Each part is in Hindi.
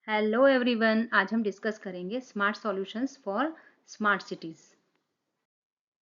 हेलो एवरीवन, आज हम डिस्कस करेंगे smart solutions for smart cities.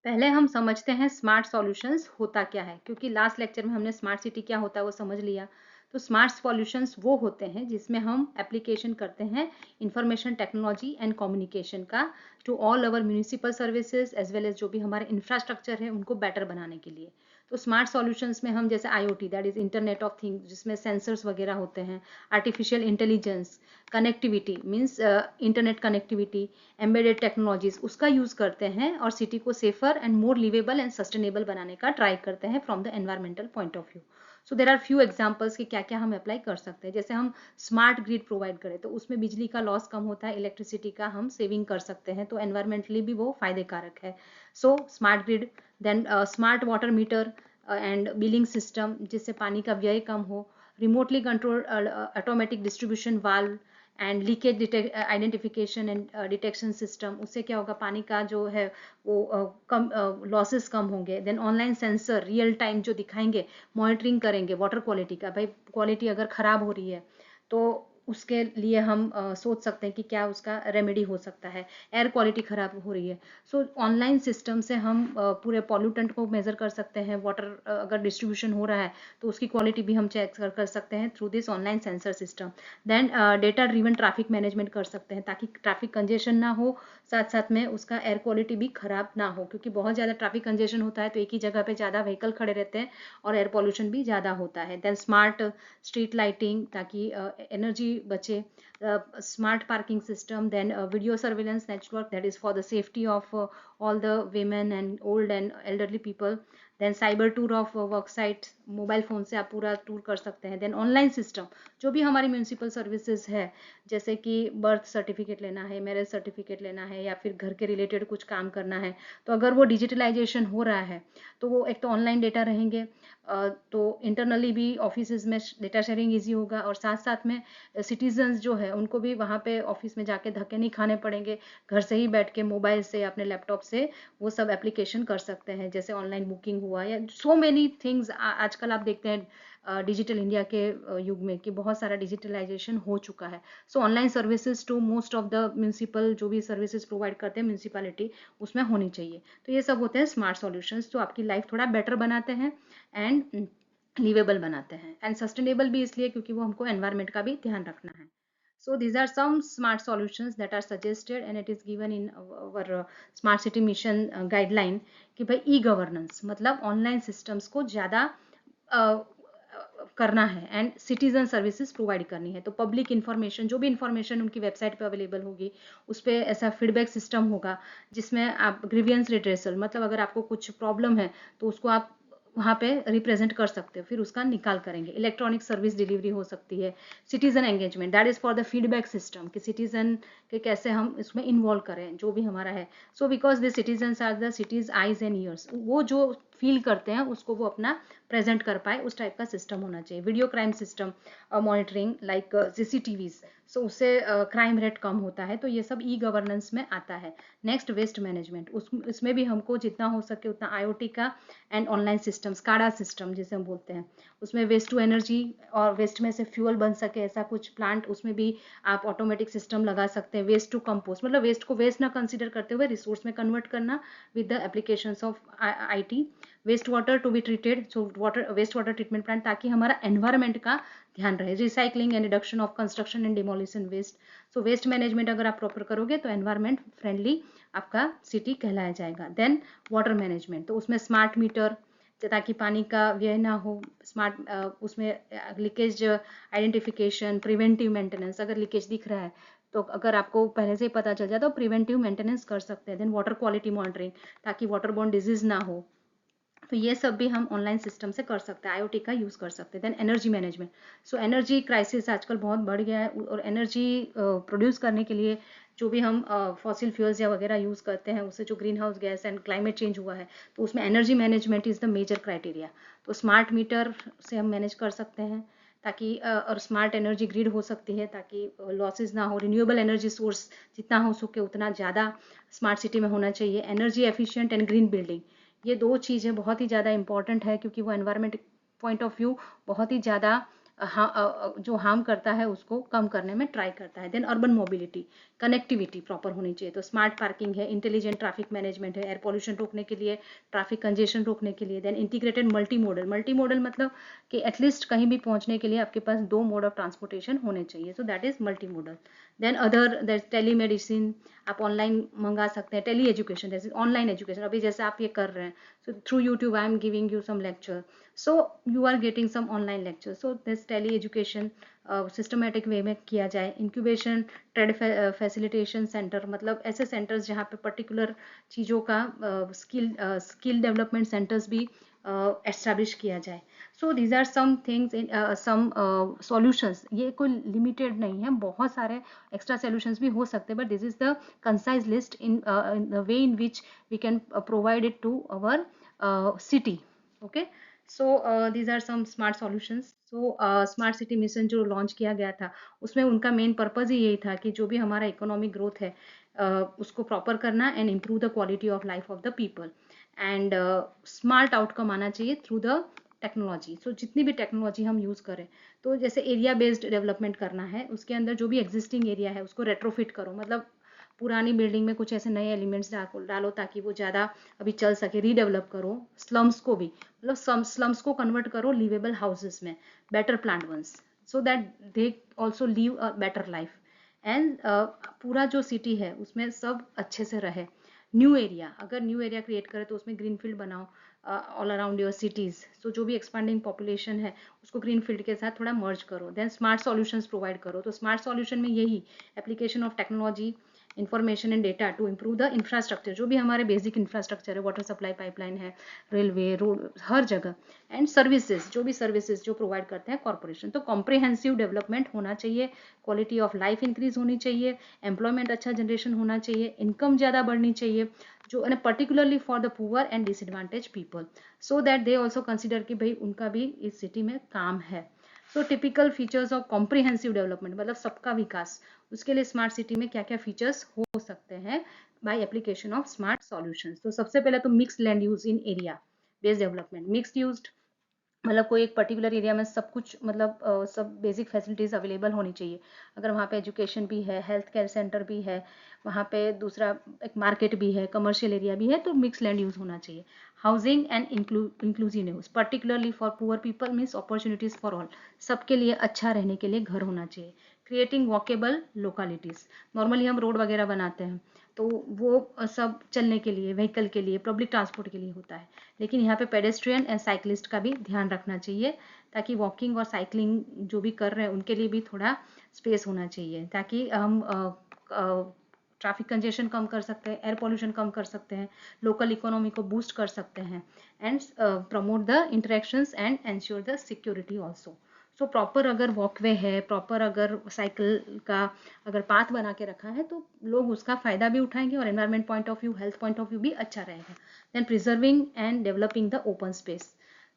पहले हम समझते हैं स्मार्ट सॉल्यूशंस होता क्या है, क्योंकि लास्ट लेक्चर में हमने स्मार्ट सिटी क्या होता है वो समझ लिया। तो स्मार्ट सॉल्यूशंस वो होते हैं जिसमें हम एप्लीकेशन करते हैं इंफॉर्मेशन टेक्नोलॉजी एंड कम्युनिकेशन का to all over municipal services as well as जो भी हमारे इंफ्रास्ट्रक्चर है उनको बेटर बनाने के लिए। तो स्मार्ट सॉल्यूशंस में हम जैसे IoT that is internet of things, जिसमें सेंसर्स वगैरह होते हैं, artificial intelligence, connectivity means internet connectivity, embedded technologies उसका यूज करते हैं और सिटी को safer and more liveable and sustainable बनाने का ट्राई करते हैं from the environmental point of view. So there are few examples कि क्या क्या हम अप्लाई कर सकते हैं। जैसे हम स्मार्ट ग्रिड प्रोवाइड करें तो उसमें बिजली का लॉस कम होता है, इलेक्ट्रिसिटी का हम सेविंग कर सकते हैं, तो एनवायरमेंटली भी वो फायदे कारक है। So smart grid, then smart water meter and billing system जिससे पानी का व्यय कम हो, remotely control automatic distribution valve and leakage identification and detection system, उससे क्या होगा, पानी का जो है वो कम लॉसेस कम होंगे। Then online sensor real time जो दिखाएंगे, मॉनिटरिंग करेंगे वाटर क्वालिटी का, भाई क्वालिटी अगर ख़राब हो रही है तो उसके लिए हम सोच सकते हैं कि क्या उसका रेमेडी हो सकता है। एयर क्वालिटी ख़राब हो रही है, सो ऑनलाइन सिस्टम से हम पूरे पॉल्यूटेंट को मेज़र कर सकते हैं। वाटर अगर डिस्ट्रीब्यूशन हो रहा है तो उसकी क्वालिटी भी हम चेक कर सकते हैं through this online sensor system. Then data driven traffic management कर सकते हैं ताकि ट्रैफिक कंजेशन ना हो, साथ साथ में उसका एयर क्वालिटी भी खराब ना हो, क्योंकि बहुत ज़्यादा ट्रैफिक कंजेशन होता है तो एक ही जगह पे ज़्यादा व्हीकल खड़े रहते हैं और एयर पॉल्यूशन भी ज़्यादा होता है। देन स्मार्ट स्ट्रीट लाइटिंग ताकि एनर्जी बचे, smart parking system, then video surveillance network that is for the safety of all the women and old and elderly people. Then cyber tour of work site, mobile phone से आप पूरा टूर कर सकते हैं। देन ऑनलाइन सिस्टम जो भी हमारी म्यूनसिपल सर्विसेज है, जैसे कि बर्थ सर्टिफिकेट लेना है, मैरिज सर्टिफिकेट लेना है, या फिर घर के रिलेटेड कुछ काम करना है, तो अगर वो डिजिटलाइजेशन हो रहा है तो वो एक तो ऑनलाइन डेटा रहेंगे, तो इंटरनली भी ऑफिस में डेटा शेयरिंग ईजी होगा, और साथ साथ में सिटीजन्स जो है उनको भी वहाँ पे ऑफिस में जाके धक्के नहीं खाने पड़ेंगे, घर से ही बैठ के मोबाइल से अपने लैपटॉप से वो सब एप्लीकेशन कर सकते हैं, जैसे ऑनलाइन बुकिंग हुआ या सो मेनी थिंग्स। आजकल आप देखते हैं डिजिटल इंडिया के युग में कि बहुत सारा डिजिटलाइजेशन हो चुका है। So online services to most of the municipal जो भी सर्विसेज प्रोवाइड करते हैं म्यूनसिपैलिटी, उसमें होनी चाहिए। तो ये सब होते हैं स्मार्ट सॉल्यूशंस जो आपकी लाइफ थोड़ा बेटर बनाते हैं एंड लिवेबल बनाते हैं, एंड सस्टेनेबल भी इसलिए क्योंकि वो हमको एनवायरमेंट का भी ध्यान रखना है। So these are some smart solutions that are suggested and it is given in our smart city mission guideline कि भाई ई गवर्नेंस मतलब ऑनलाइन सिस्टम्स को ज़्यादा करना है एंड सिटीजन सर्विसेज प्रोवाइड करनी है। तो पब्लिक इन्फॉर्मेशन, जो भी इन्फॉर्मेशन उनकी वेबसाइट पे अवेलेबल होगी, उस पर ऐसा फीडबैक सिस्टम होगा जिसमें आप ग्रीवियंस रिड्रेसल, मतलब अगर आपको कुछ प्रॉब्लम है तो उसको आप वहाँ पे रिप्रेजेंट कर सकते हो, फिर उसका निकाल करेंगे। इलेक्ट्रॉनिक सर्विस डिलीवरी हो सकती है। Citizen engagement that is for the feedback system कि सिटीजन के कैसे हम इसमें इन्वॉल्व करें जो भी हमारा है। So because the citizens are the city's eyes and ears, वो जो फील करते हैं उसको वो अपना प्रेजेंट कर पाए, उस टाइप का सिस्टम होना चाहिए। Video crime system monitoring like CCTVs, सो उससे क्राइम रेट कम होता है, तो ये सब ई गवर्नेंस में आता है। नेक्स्ट वेस्ट मैनेजमेंट, उसमें भी हमको जितना हो सके उतना IoT का and online system, SCADA system जिसे हम बोलते हैं, उसमें वेस्ट टू एनर्जी और वेस्ट में से फ्यूल बन सके ऐसा कुछ प्लांट, उसमें भी आप ऑटोमेटिक सिस्टम लगा सकते हैं। वेस्ट टू कंपोस्ट मतलब वेस्ट को वेस्ट ना कंसिडर करते हुए रिसोर्स में कन्वर्ट करना with the applications of IT। Waste water to be treated, so water waste water treatment plant ताकि हमारा एनवायरमेंट का ध्यान रहे। Recycling and reduction of construction and demolition waste, so waste management अगर आप प्रॉपर करोगे तो एनवायरमेंट फ्रेंडली आपका सिटी कहलाया जाएगा। देन वाटर मैनेजमेंट, तो उसमें स्मार्ट मीटर ताकि पानी का व्यय ना हो, स्मार्ट उसमें लीकेज आइडेंटिफिकेशन, प्रिवेंटिव मेंटेनेंस, अगर लीकेज दिख रहा है तो अगर आपको पहले से ही पता चल जाए तो प्रिवेंटिव मेंटेनेंस कर सकते हैं। देन वाटर क्वालिटी मॉनिटरिंग ताकि वाटर बॉर्न डिजीज ना हो, तो ये सब भी हम ऑनलाइन सिस्टम से कर सकते हैं, IoT का यूज़ कर सकते हैं। Then energy management, so energy crisis आजकल बहुत बढ़ गया है और एनर्जी प्रोड्यूस करने के लिए जो भी हम फॉसिल फ्यूल्स या वगैरह यूज़ करते हैं उससे जो green house gas and climate change हुआ है, तो उसमें energy management is the major criteria. तो स्मार्ट मीटर से हम मैनेज कर सकते हैं ताकि और स्मार्ट एनर्जी ग्रिड हो सकती है ताकि लॉसेज ना हो। रिन्यूएबल एनर्जी सोर्स जितना हो सके उतना ज़्यादा स्मार्ट सिटी में होना चाहिए। Energy efficient and green building, ये दो चीज़ें बहुत ही ज़्यादा इंपॉर्टेंट है क्योंकि वो एनवायरनमेंट पॉइंट ऑफ व्यू बहुत ही ज़्यादा जो हार्म करता है उसको कम करने में ट्राई करता है। Then urban mobility, connectivity proper होनी चाहिए, तो स्मार्ट पार्किंग है, इंटेलिजेंट ट्रैफिक मैनेजमेंट है, एयर पॉल्यूशन रोकने के लिए, ट्रैफिक कंजेशन रोकने के लिए। Then integrated multi modal, multi modal मतलब कि एटलीस्ट कहीं भी पहुंचने के लिए आपके पास 2 मोड ऑफ ट्रांसपोर्टेशन होने चाहिए, so that is multi modal. Then other telemedicine, आप ऑनलाइन मंगा सकते हैं। टेली एजुकेशन, जैसे ऑनलाइन एजुकेशन, अभी जैसे आप ये कर रहे हैं, so through YouTube I am giving you some lecture, so you are getting some online lecture, so this tele education systematic way में किया जाए। इंक्यूबेशन ट्रेड फैसिलिटेशन सेंटर, मतलब ऐसे सेंटर्स जहाँ पे पर्टिकुलर चीज़ों का स्किल डेवलपमेंट सेंटर्स भी एस्टैब्लिश किया जाए। So these are some things in some solutions, ये कोई लिमिटेड नहीं है, बहुत सारे एक्स्ट्रा सॉल्यूशंस भी हो सकते हैं, but this is the concise list in the way in which we can provide it to our city. Okay, so these are some smart solutions. So smart city mission जो लॉन्च किया गया था, उसमें उनका मेन पर्पज ही यही था कि जो भी हमारा इकोनॉमिक ग्रोथ है उसको प्रॉपर करना and improve the quality of life of the people, and smart outcome आना चाहिए थ्रू द टेक्नोलॉजी। सो जितनी भी टेक्नोलॉजी हम यूज़ करें, तो जैसे एरिया बेस्ड डेवलपमेंट करना है, उसके अंदर जो भी एग्जिस्टिंग एरिया है उसको रेट्रोफिट करो, मतलब पुरानी बिल्डिंग में कुछ ऐसे नए एलिमेंट्स डालो ताकि वो ज़्यादा अभी चल सके। रीडेवलप करो स्लम्स को भी, मतलब स्लम्स को कन्वर्ट करो लिवेबल हाउसेस में, better planned ones, so that they also live a better life, and पूरा जो सिटी है उसमें सब अच्छे से रहे। न्यू एरिया, अगर न्यू एरिया क्रिएट करे तो उसमें ग्रीन फील्ड बनाओ all around your cities, so जो भी एक्सपांडिंग पॉपुलेशन है उसको ग्रीन फील्ड के साथ थोड़ा मर्ज करो। देन स्मार्ट सॉल्यूशंस प्रोवाइड करो, तो स्मार्ट सॉल्यूशन में यही application of technology, information and data to improve the infrastructure, जो भी हमारे बेसिक इंफ्रास्ट्रक्चर है, वाटर सप्लाई पाइपलाइन है, रेलवे रोड, हर जगह, एंड सर्विसेज, जो भी सर्विसेज जो प्रोवाइड करते हैं कॉर्पोरेशन। तो कॉम्प्रिहेंसिव डेवलपमेंट होना चाहिए, क्वालिटी ऑफ लाइफ इंक्रीज होनी चाहिए, एम्प्लॉयमेंट अच्छा जनरेशन होना चाहिए, इनकम ज़्यादा बढ़नी चाहिए, जो particularly for the poor and disadvantage people, so that they also consider कि भाई उनका भी इस सिटी में काम है। So typical features of comprehensive development, मतलब सबका विकास, उसके लिए स्मार्ट सिटी में क्या क्या फीचर्स हो सकते हैं by application of smart solutions. तो सबसे पहले तो mix land use in area based development. Mixed used मतलब कोई एक पर्टिकुलर एरिया में सब कुछ, मतलब सब बेसिक फैसिलिटीज़ अवेलेबल होनी चाहिए। अगर वहाँ पे एजुकेशन भी है, हेल्थ केयर सेंटर भी है, वहाँ पे दूसरा एक मार्केट भी है, कमर्शियल एरिया भी है, तो मिक्स लैंड यूज़ होना चाहिए। Housing and inclusive use, particularly for poor people means opportunities for all, सबके लिए अच्छा रहने के लिए घर होना चाहिए। क्रिएटिंग वॉकेबल लोकालिटीज़, नॉर्मली हम रोड वगैरह बनाते हैं तो वो सब चलने के लिए, व्हीकल के लिए, पब्लिक ट्रांसपोर्ट के लिए होता है, लेकिन यहाँ पे पेडेस्ट्रियन एंड साइक्लिस्ट का भी ध्यान रखना चाहिए, ताकि वॉकिंग और साइकिलिंग जो भी कर रहे हैं उनके लिए भी थोड़ा स्पेस होना चाहिए, ताकि हम ट्रैफिक कंजेशन कम कर सकते हैं, एयर पॉल्यूशन कम कर सकते हैं, लोकल इकोनॉमी को बूस्ट कर सकते हैं, and promote the interactions and ensure the security also. So proper अगर वॉकवे है, प्रॉपर अगर साइकिल का अगर पाथ बना के रखा है, तो लोग उसका फ़ायदा भी उठाएंगे और environment point of view, health point of view भी अच्छा रहेगा। Then preserving and developing the open space,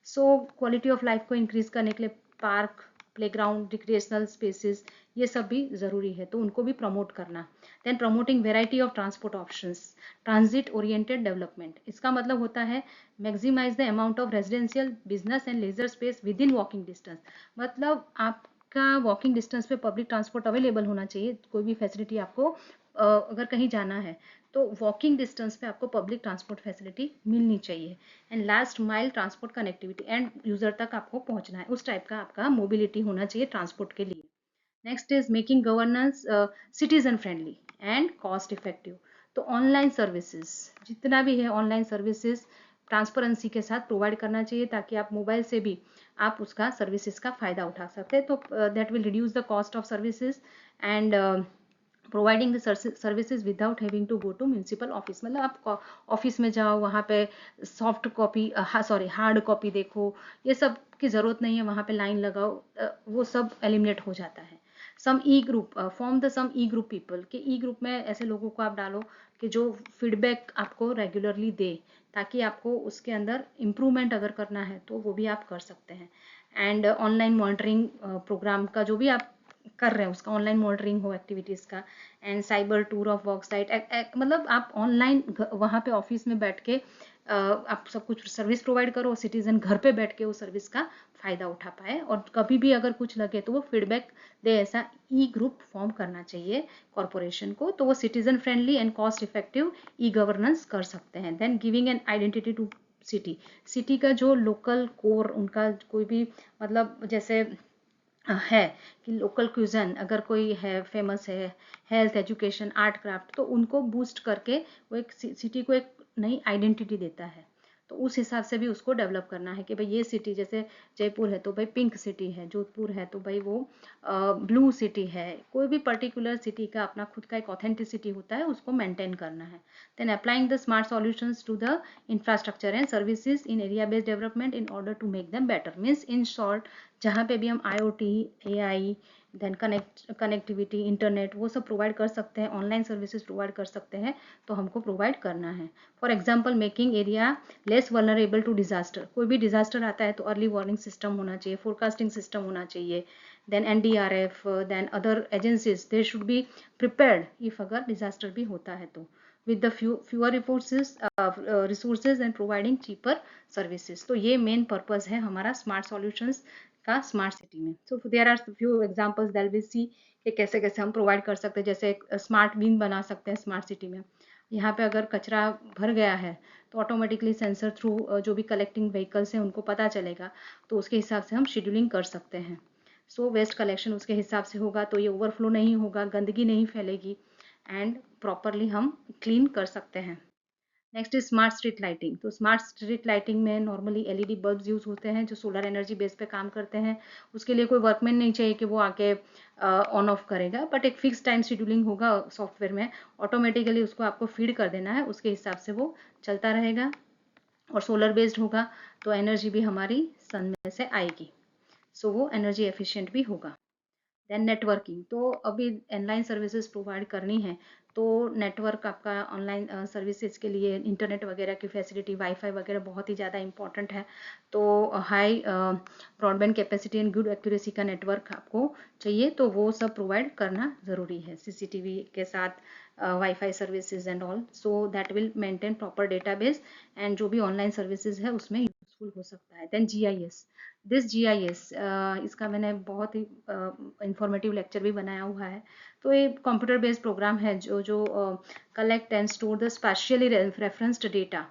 so quality of life को इंक्रीज करने के लिए पार्क, प्लेग्राउंड, रिक्रिएशनल स्पेसेस, ये सब भी ज़रूरी है, तो उनको भी प्रमोट करना। Then promoting variety of transport options, transit oriented development, इसका मतलब होता है maximise the amount of residential, business and leisure space within walking distance, मतलब आपका वॉकिंग डिस्टेंस पे पब्लिक ट्रांसपोर्ट अवेलेबल होना चाहिए। कोई भी फैसिलिटी आपको अगर कहीं जाना है तो वॉकिंग डिस्टेंस पे आपको पब्लिक ट्रांसपोर्ट फैसिलिटी मिलनी चाहिए। And last mile transport connectivity, and user तक आपको पहुंचना है, उस टाइप का आपका मोबिलिटी होना चाहिए ट्रांसपोर्ट के लिए। Next is making governance citizen friendly and cost effective, तो ऑनलाइन सर्विसेज जितना भी है, ऑनलाइन सर्विसेज ट्रांसपेरेंसी के साथ प्रोवाइड करना चाहिए, ताकि आप मोबाइल से भी आप उसका सर्विसेज का फ़ायदा उठा सकते हैं। तो that will reduce the cost of services and providing the services without having to go to municipal office, मतलब आप ऑफिस में जाओ, वहाँ पे soft copy sorry hard copy देखो, ये सब की ज़रूरत नहीं है, वहाँ पे लाइन लगाओ, वो सब एलिमिनेट हो जाता है। Some E group, form the some E group people, के ई ग्रुप में ऐसे लोगों को आप डालो कि जो फीडबैक आपको रेगुलरली दे, ताकि आपको उसके अंदर इम्प्रूवमेंट अगर करना है तो वो भी आप कर सकते हैं। एंड ऑनलाइन मॉनिटरिंग प्रोग्राम का जो भी आप कर रहे हैं उसका ऑनलाइन मॉनिटरिंग हो एक्टिविटीज़ का। And cyber tour of work site, मतलब आप ऑनलाइन वहाँ पे ऑफिस में बैठ के आप सब कुछ सर्विस प्रोवाइड करो, सिटीजन घर पे बैठ के वो सर्विस का फायदा उठा पाए, और कभी भी अगर कुछ लगे तो वो फीडबैक दे। ऐसा ई ग्रुप फॉर्म करना चाहिए कॉरपोरेशन को, तो वो citizen friendly and cost effective e governance कर सकते हैं। Then giving an identity to city, city का जो लोकल कोर, उनका कोई भी मतलब जैसे है कि लोकल क्यूजन अगर कोई है फेमस है, हेल्थ, एजुकेशन, आर्ट, क्राफ्ट, तो उनको बूस्ट करके वो एक सिटी को एक नई आइडेंटिटी देता है। तो उस हिसाब से भी उसको डेवलप करना है कि भाई ये सिटी, जैसे जयपुर है तो भाई पिंक सिटी है, जोधपुर है तो भाई वो ब्लू सिटी है। कोई भी पर्टिकुलर सिटी का अपना खुद का एक ऑथेंटिसिटी होता है, उसको मेंटेन करना है। Then applying the smart solutions to the infrastructure and services in area based development in order to make them better. Means in short, जहाँ पे भी हम IoT, AI, then connectivity, internet, वो सब प्रोवाइड कर सकते हैं, ऑनलाइन सर्विसेज प्रोवाइड कर सकते हैं, तो हमको प्रोवाइड करना है। For example, making area less vulnerable to disaster. कोई भी डिजास्टर आता है तो अर्ली वार्निंग सिस्टम होना चाहिए, फोरकास्टिंग सिस्टम होना चाहिए। Then NDRF, then other agencies, they should be prepared if अगर डिजास्टर भी होता है तो, with the fewer resources and providing cheaper services। तो ये मेन पर्पस है हमारा स्मार्ट सॉल्यूशंस का स्मार्ट सिटी में। So there are few examples that we see कि कैसे कैसे हम प्रोवाइड कर सकते हैं। जैसे एक स्मार्ट बिन बना सकते हैं स्मार्ट सिटी में। यहाँ पे अगर कचरा भर गया है तो ऑटोमेटिकली सेंसर थ्रू जो भी कलेक्टिंग व्हीकल्स हैं उनको पता चलेगा, तो उसके हिसाब से हम शेड्यूलिंग कर सकते हैं। सो वेस्ट कलेक्शन उसके हिसाब से होगा, तो ये ओवरफ्लो नहीं होगा, गंदगी नहीं फैलेगी, एंड प्रॉपरली हम क्लीन कर सकते हैं। Next is smart street lighting. तो स्मार्ट स्ट्रीट लाइटिंग में नॉर्मली LED बल्ब्स यूज होते हैं जो सोलर एनर्जी बेस पे काम करते हैं। उसके लिए कोई वर्कमैन नहीं चाहिए कि वो आके ऑन ऑफ करेगा, बट एक फिक्स टाइम शेड्यूलिंग होगा सॉफ्टवेयर में, ऑटोमेटिकली उसको आपको फीड कर देना है, उसके हिसाब से वो चलता रहेगा, और सोलर बेस्ड होगा तो एनर्जी भी हमारी सन में से आएगी, सो वो एनर्जी एफिशिएंट भी होगा। देन नेटवर्किंग, तो अभी ऑनलाइन सर्विसेज प्रोवाइड करनी है, तो नेटवर्क आपका ऑनलाइन सर्विसेज के लिए इंटरनेट वगैरह की फैसिलिटी, वाईफाई वगैरह बहुत ही ज़्यादा इंपॉर्टेंट है। तो high broadband capacity and good accuracy का नेटवर्क आपको चाहिए, तो वो सब प्रोवाइड करना ज़रूरी है, CCTV के साथ wifi services and all, so that will maintain proper database, and जो भी ऑनलाइन सर्विसेज है उसमें यूजफुल हो सकता है। देन GIS, दिस GIS, इसका मैंने बहुत ही इंफॉर्मेटिव लेक्चर भी बनाया हुआ है। तो ये कंप्यूटर बेस्ड प्रोग्राम है जो collect and store the specially referenced data,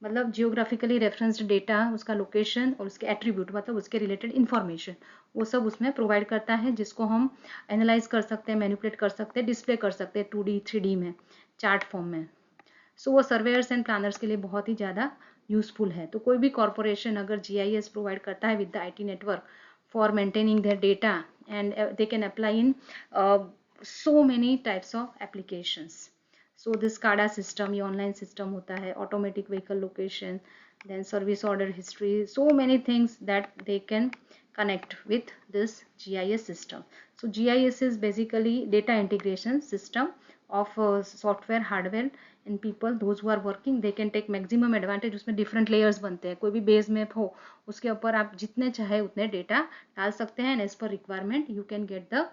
मतलब जियोग्राफिकली रेफरेंस्ड डेटा, उसका लोकेशन और उसके एट्रीब्यूट, मतलब उसके रिलेटेड इन्फॉर्मेशन, वो सब उसमें प्रोवाइड करता है, जिसको हम एनालाइज कर सकते हैं, मैनिपुलेट कर सकते हैं, डिस्प्ले कर सकते हैं 2D 3D में, चार्ट फॉर्म में। सो वो सर्वेयर्स एंड प्लानर्स के लिए बहुत ही ज़्यादा यूजफुल है। तो कोई भी कॉरपोरेशन अगर GIS प्रोवाइड करता है with the IT network for maintaining their data, and they can apply in so many types of applications. So this SCADA system, ये online system होता है, automatic vehicle location, then service order history, so many things that they can connect with this GIS system. So GIS is basically data integration system of software, hardware and people, those who are working, they can take maximum advantage। उसमें different layers बनते हैं, कोई भी base map हो उसके ऊपर आप जितने चाहे उतने डेटा डाल सकते हैं, and as per requirement you can get the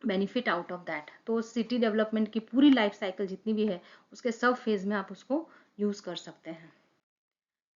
benefit out of that. तो सिटी डेवलपमेंट की पूरी लाइफ साइकिल जितनी भी है उसके सब फेज में आप उसको यूज कर सकते हैं।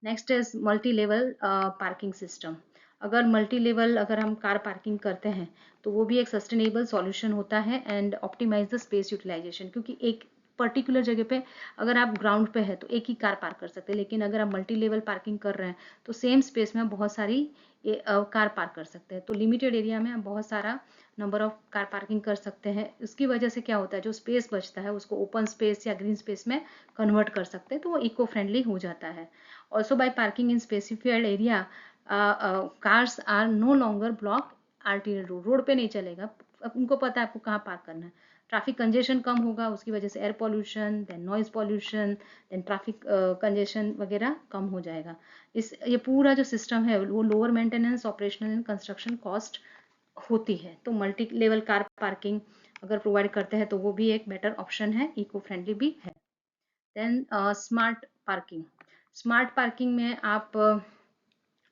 Next is multi level parking system. अगर मल्टी लेवल अगर हम कार पार्किंग करते हैं तो वो भी एक सस्टेनेबल सॉल्यूशन होता है, and optimise the space utilisation, क्योंकि एक पर्टिकुलर जगह पे अगर आप ग्राउंड पे है तो एक ही कार पार्क कर सकते हैं, लेकिन अगर आप मल्टी लेवल पार्किंग कर रहे हैं तो सेम स्पेस में बहुत सारी कार पार्क कर सकते हैं। तो लिमिटेड एरिया में आप बहुत सारा नंबर ऑफ कार पार्किंग कर सकते हैं। उसकी वजह से क्या होता है, जो स्पेस बचता है उसको ओपन स्पेस या ग्रीन स्पेस में कन्वर्ट कर सकते हैं, तो वो इको फ्रेंडली हो जाता है। Also by parking in specified area, cars are no longer block arterial road पे नहीं चलेगा, अब उनको पता है आपको कहाँ पार्क करना है। ट्रैफिक कंजेशन कम होगा, उसकी वजह से air pollution, then noise pollution, then traffic congestion वगैरह कम हो जाएगा। ये पूरा जो सिस्टम है वो lower maintenance, operational and construction cost होती है। तो मल्टी लेवल कार पार्किंग अगर प्रोवाइड करते हैं तो वो भी एक बेटर ऑप्शन है, इको फ्रेंडली भी है। Then smart parking, smart parking में आप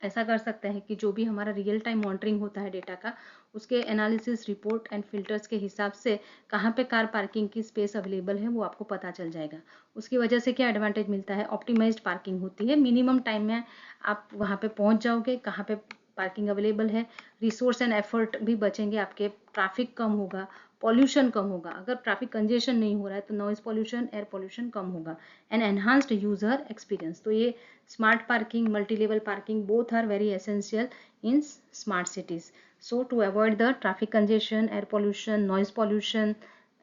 ऐसा कर सकते हैं कि जो भी हमारा रियल टाइम मॉनिटरिंग होता है डेटा का, उसके एनालिसिस रिपोर्ट एंड फिल्टर्स के हिसाब से कहाँ पे कार पार्किंग की स्पेस अवेलेबल है वो आपको पता चल जाएगा। उसकी वजह से क्या एडवांटेज मिलता है, ऑप्टिमाइज्ड पार्किंग होती है, मिनिमम टाइम में आप वहाँ पे पहुँच जाओगे कहाँ पे पार्किंग अवेलेबल है, रिसोर्स एंड एफर्ट भी बचेंगे आपके, ट्रैफिक कम होगा, पॉल्यूशन कम होगा। अगर ट्रैफिक कंजेशन नहीं हो रहा है तो नॉइज पॉल्यूशन, एयर पॉल्यूशन कम होगा, एंड एनहांस्ड यूजर एक्सपीरियंस। तो ये smart parking, multi-level parking, both are very essential in smart cities. So to avoid the traffic congestion, air pollution, noise pollution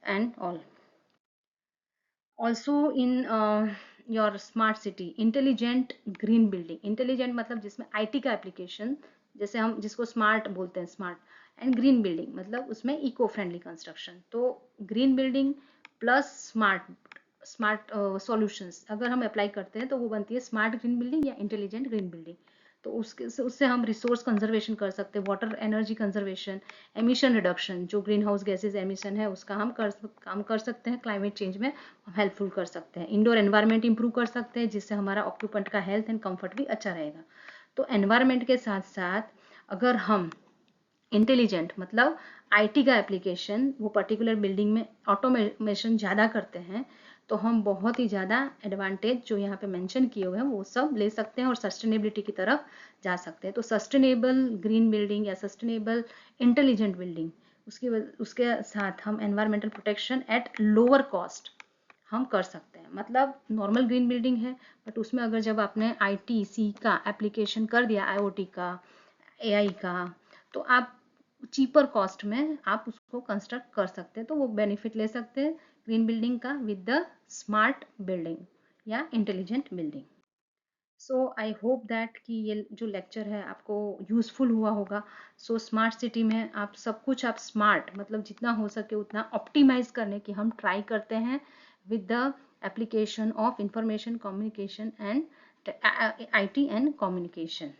and all. Also in your smart city, intelligent green building, intelligent मतलब जिसमें IT का एप्लीकेशन, जैसे हम जिसको स्मार्ट बोलते हैं, स्मार्ट एंड ग्रीन बिल्डिंग मतलब उसमें इको फ्रेंडली कंस्ट्रक्शन। तो green building plus smart solutions अगर हम अप्लाई करते हैं तो वो बनती है स्मार्ट ग्रीन बिल्डिंग या इंटेलिजेंट ग्रीन बिल्डिंग। तो उससे हम रिसोर्स कंजर्वेशन कर सकते हैं, water energy conservation, emission reduction, जो ग्रीन हाउस गैसेज एमिशन है उसका हम काम कर सकते हैं, क्लाइमेट चेंज में हम हेल्पफुल कर सकते हैं। इंडोर एनवायरनमेंट इंप्रूव कर सकते हैं जिससे हमारा ऑक्यूपेंट का हेल्थ एंड कंफर्ट भी अच्छा रहेगा। तो एनवायरनमेंट के साथ साथ अगर हम इंटेलिजेंट मतलब आईटी का एप्लीकेशन वो पर्टिकुलर बिल्डिंग में ऑटोमेशन ज़्यादा करते हैं तो हम बहुत ही ज़्यादा एडवांटेज जो यहाँ पे मेंशन किए हुए हैं वो सब ले सकते हैं और सस्टेनेबिलिटी की तरफ जा सकते हैं। तो सस्टेनेबल ग्रीन बिल्डिंग या सस्टेनेबल इंटेलिजेंट बिल्डिंग उसके साथ हम environmental protection at lower cost हम कर सकते हैं। मतलब नॉर्मल ग्रीन बिल्डिंग है बट उसमें अगर जब आपने आईटीसी का एप्लीकेशन कर दिया, आईओटी का, एआई का, तो आप चीपर कॉस्ट में आप उसको कंस्ट्रक्ट कर सकते हैं। तो वो बेनिफिट ले सकते हैं ग्रीन बिल्डिंग का विद द स्मार्ट बिल्डिंग या intelligent building. So I hope that कि ये जो लेक्चर है आपको यूजफुल हुआ होगा। सो स्मार्ट सिटी में आप सब कुछ आप स्मार्ट मतलब जितना हो सके उतना ऑप्टिमाइज करने की हम ट्राई करते हैं with the application of information communication and IT and communication,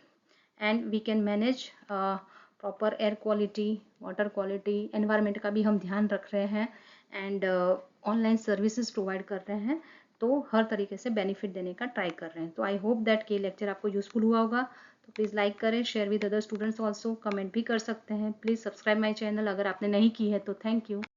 and we can manage proper air quality, water quality, environment का भी हम ध्यान रख रहे हैं and online services provide कर रहे हैं। तो हर तरीके से बेनिफिट देने का ट्राई कर रहे हैं। तो आई होप दैट कि लेक्चर आपको यूजफुल हुआ होगा। तो प्लीज़ लाइक करें, share with other students also, comment भी कर सकते हैं। प्लीज़ सब्सक्राइब माई चैनल अगर आपने नहीं की है तो। Thank you.